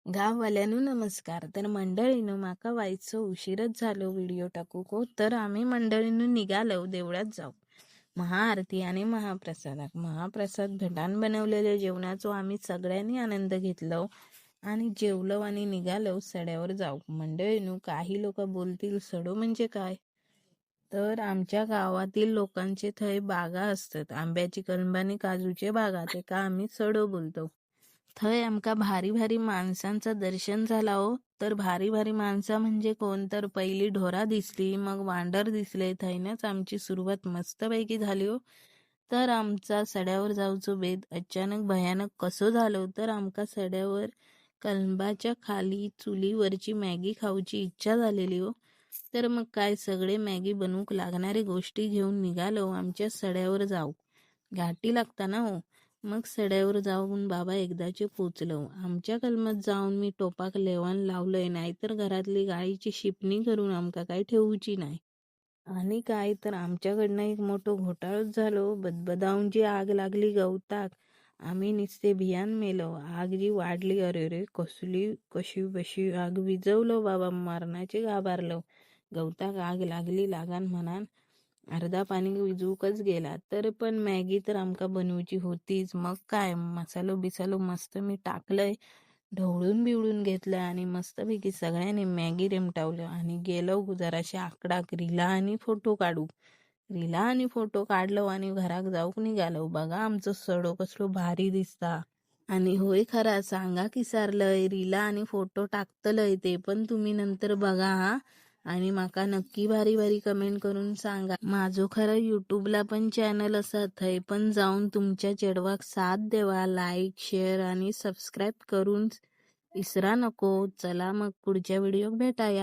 गाववाल्यानो नमस्कार. तर मंडळीनो माका व्हायचं उशीरच झालो व्हिडिओ टाकूक तर आम्ही मंडळीनो निघालो देवळात जाऊ महाआरती आणि महाप्रसादाक. महाप्रसाद भटान बनवलेल्या जेवणाचो आम्ही सगळ्यांनी आनंद घेतलो आणि जेवलो आणि निघालो सड्यावर जाऊ. मंडळीनो काही लोक बोलतील सडो म्हणजे काय, तर आमच्या गावातील लोकांचे थंय बागा असतात, आंब्याची कलम आणि काजूचे बागा, ते का आम्ही सडो बोलतो. थंय आमका भारी भारी माणसांचं दर्शन झाला हो. तर भारी भारी माणसं म्हणजे कोण, तर पहिली ढोरा दिसली, मग वांडर दिसले. थंयनच आमची सुरुवात मस्तपैकी झाली हो. तर आमचा सड्यावर जाऊचो बेत अचानक भयानक कसो झालो, तर आमका सड्यावर कलंबाच्या खाली चुलीवरची मॅगी खाऊची इच्छा झालेली हो. तर मग काय, सगळे मॅगी बनवूक लागणारे गोष्टी घेऊन निघालो आमच्या सड्यावर जाऊ. घाटी लागता ना हो. मग सड्यावर जाऊन बाबा एकदाचे पोचलो. आमच्या कलमात जाऊन मी टोपाक लेवान लावलंय, नाहीतर घरातली गाळीची शिपणी करून आमका काय ठेवूची नाही. आणि काय तर आमच्याकडनं एक मोठं घोटाळच झालो. बदबदाऊंची आग लागली गवताक. आम्ही नुसते भियान मेलो. आग जी वाढली, अरे रे कसली कशी बशी आग विजवलो बाबा, मरणाचे घाबरलो. गवताक आग लागली लागान म्हणान अर्धा पाणी विजूकच गेला. तर पण मॅगी तर आमका बनवूची होतीच. मग काय, मसालो बिसालो मस्त मी टाकलंय, ढवळून बिवळून घेतलं आणि मस्तपैकी सगळ्यांनी मॅगी रेमटावलं आणि गेलो जराशे आकडाक रीला आणि फोटो काढू. रीला आणि फोटो काढलो आणि घराक जाऊक निघालो. बघा आमचं सडो कसलो भारी दिसता. आणि होय खरा सांगा की सारलंय, रीला आणि फोटो टाकतलंय ते पण तुम्ही नंतर बघा हा. आणि माका नक्की भारी भारी कमेंट करून सांगा. माझो खरं युट्यूबला पण चॅनल असा, थंय पण जाऊन तुमच्या चेडवाक साथ देवा. लाईक शेअर आणि सबस्क्राईब करून इसरा नको. चला मग पुढच्या व्हिडिओ भेटाया.